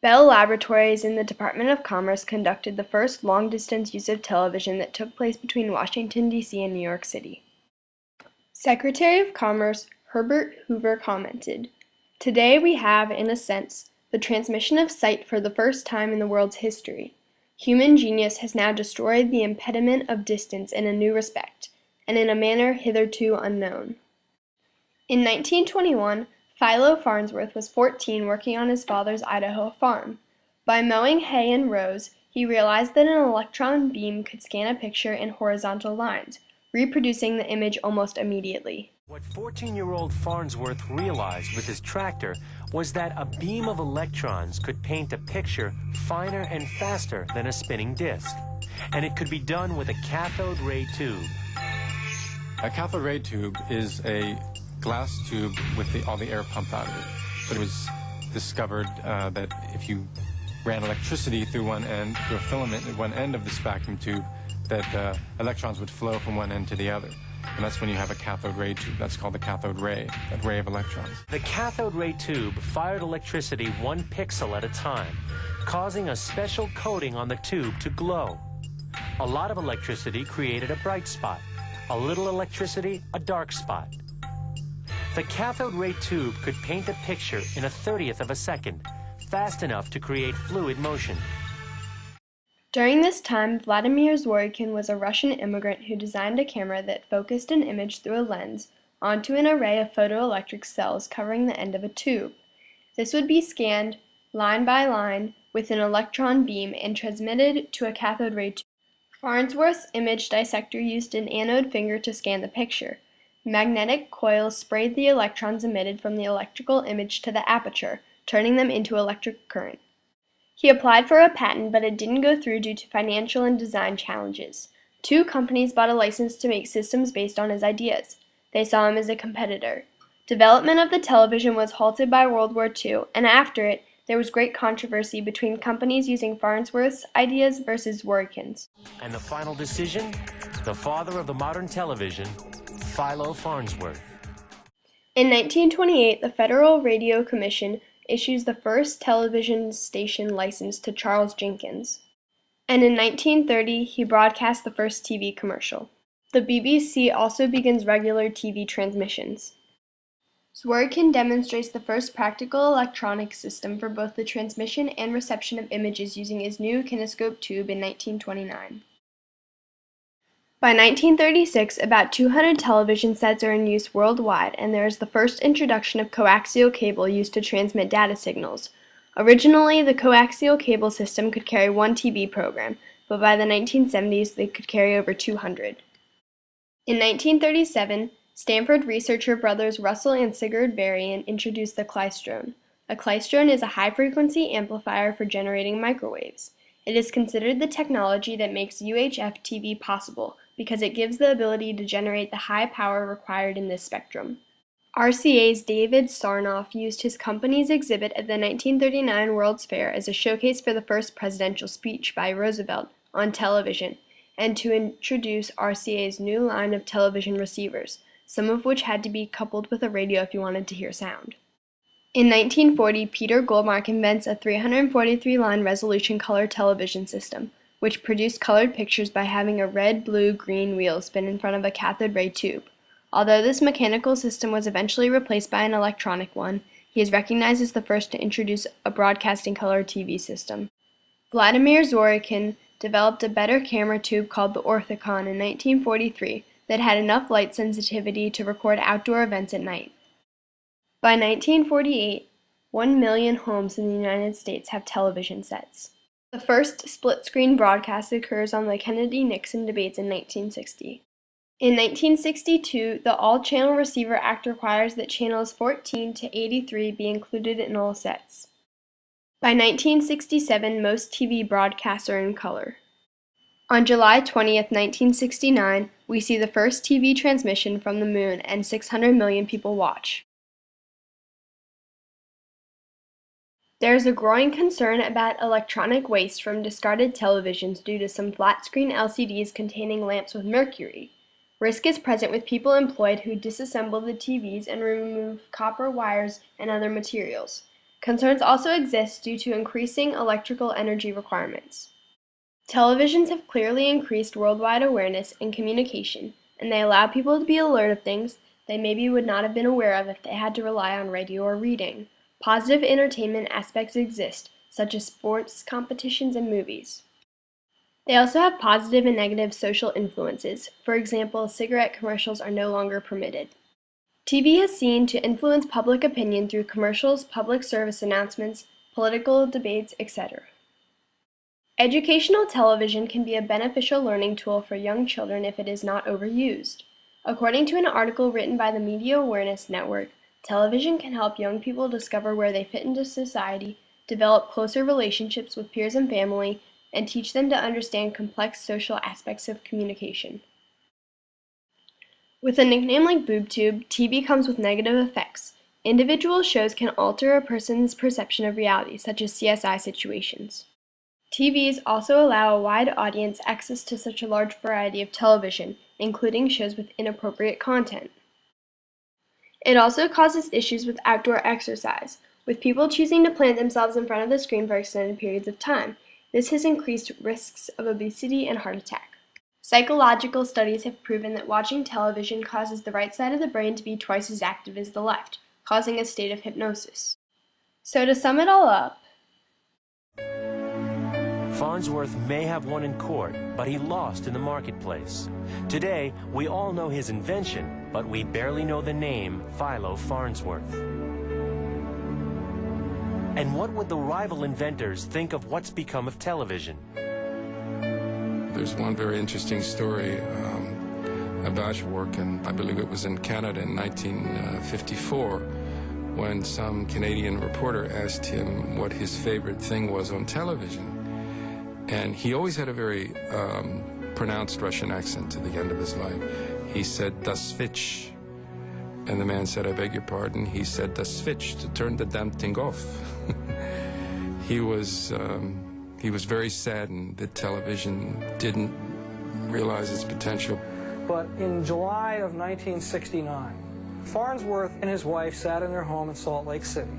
Bell Laboratories in the Department of Commerce conducted the first long-distance use of television that took place between Washington, D.C. and New York City. Secretary of Commerce Herbert Hoover commented, "Today we have, in a sense, the transmission of sight for the first time in the world's history. Human genius has now destroyed the impediment of distance in a new respect, and in a manner hitherto unknown." In 1921, Philo Farnsworth was 14 working on his father's Idaho farm. By mowing hay in rows, he realized that an electron beam could scan a picture in horizontal lines, reproducing the image almost immediately. What 14-year-old Farnsworth realized with his tractor was that a beam of electrons could paint a picture finer and faster than a spinning disc. And it could be done with a cathode ray tube. A cathode ray tube is a glass tube with all the air pumped out of it. But it was discovered that if you ran electricity through one end, through a filament at one end of this vacuum tube, that electrons would flow from one end to the other. And that's when you have a cathode ray tube. That's called the cathode ray, that ray of electrons. The cathode ray tube fired electricity 1 pixel at a time, causing a special coating on the tube to glow. A lot of electricity created a bright spot. A little electricity, a dark spot. The cathode ray tube could paint a picture in a 1/30th of a second, fast enough to create fluid motion. During this time, Vladimir Zworykin was a Russian immigrant who designed a camera that focused an image through a lens onto an array of photoelectric cells covering the end of a tube. This would be scanned, line by line, with an electron beam and transmitted to a cathode ray tube. Farnsworth's image dissector used an anode finger to scan the picture. Magnetic coils sprayed the electrons emitted from the electrical image to the aperture, turning them into electric current. He applied for a patent, but it didn't go through due to financial and design challenges. 2 companies bought a license to make systems based on his ideas. They saw him as a competitor. Development of the television was halted by World War II, and after it, there was great controversy between companies using Farnsworth's ideas versus Zworykin's. And the final decision? The father of the modern television, Philo Farnsworth. In 1928, the Federal Radio Commission issues the first television station license to Charles Jenkins. And in 1930, he broadcast the first TV commercial. The BBC also begins regular TV transmissions. Zworykin demonstrates the first practical electronic system for both the transmission and reception of images using his new kinescope tube in 1929. By 1936, about 200 television sets are in use worldwide, and there is the first introduction of coaxial cable used to transmit data signals. Originally, the coaxial cable system could carry 1 TV program, but by the 1970s, they could carry over 200. In 1937, Stanford researcher brothers Russell and Sigurd Varian introduced the klystrone. A klystrone is a high-frequency amplifier for generating microwaves. It is considered the technology that makes UHF TV possible, because it gives the ability to generate the high power required in this spectrum. RCA's David Sarnoff used his company's exhibit at the 1939 World's Fair as a showcase for the first presidential speech by Roosevelt on television, and to introduce RCA's new line of television receivers, some of which had to be coupled with a radio if you wanted to hear sound. In 1940, Peter Goldmark invents a 343-line resolution color television system, which produced colored pictures by having a red, blue, green wheel spin in front of a cathode ray tube. Although this mechanical system was eventually replaced by an electronic one, he is recognized as the first to introduce a broadcasting color TV system. Vladimir Zworykin developed a better camera tube called the Orthicon in 1943 that had enough light sensitivity to record outdoor events at night. By 1948, 1 million homes in the United States have television sets. The first split-screen broadcast occurs on the Kennedy-Nixon debates in 1960. In 1962, the All-Channel Receiver Act requires that channels 14 to 83 be included in all sets. By 1967, most TV broadcasts are in color. On July 20, 1969, we see the first TV transmission from the moon and 600 million people watch. There is a growing concern about electronic waste from discarded televisions due to some flat-screen LCDs containing lamps with mercury. Risk is present with people employed who disassemble the TVs and remove copper wires and other materials. Concerns also exist due to increasing electrical energy requirements. Televisions have clearly increased worldwide awareness and communication, and they allow people to be alert of things they maybe would not have been aware of if they had to rely on radio or reading. Positive entertainment aspects exist, such as sports, competitions, and movies. They also have positive and negative social influences. For example, cigarette commercials are no longer permitted. TV has seen to influence public opinion through commercials, public service announcements, political debates, etc. Educational television can be a beneficial learning tool for young children if it is not overused. According to an article written by the Media Awareness Network, television can help young people discover where they fit into society, develop closer relationships with peers and family, and teach them to understand complex social aspects of communication. With a nickname like BoobTube, TV comes with negative effects. Individual shows can alter a person's perception of reality, such as CSI situations. TVs also allow a wide audience access to such a large variety of television, including shows with inappropriate content. It also causes issues with outdoor exercise, with people choosing to plant themselves in front of the screen for extended periods of time. This has increased risks of obesity and heart attack. Psychological studies have proven that watching television causes the right side of the brain to be twice as active as the left, causing a state of hypnosis. So to sum it all up, Farnsworth may have won in court, but he lost in the marketplace. Today, we all know his invention, but we barely know the name Philo Farnsworth. And what would the rival inventors think of what's become of television? There's one very interesting story about his work, and I believe it was in Canada in 1954, when some Canadian reporter asked him what his favorite thing was on television. And he always had a very pronounced Russian accent to the end of his life. He said, "Das Switch." And the man said, "I beg your pardon?" He said, "Das Switch, to turn the damn thing off." He was very saddened that television didn't realize its potential. But in July of 1969, Farnsworth and his wife sat in their home in Salt Lake City,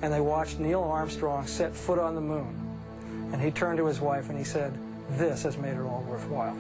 and they watched Neil Armstrong set foot on the moon. And he turned to his wife and he said, "This has made it all worthwhile."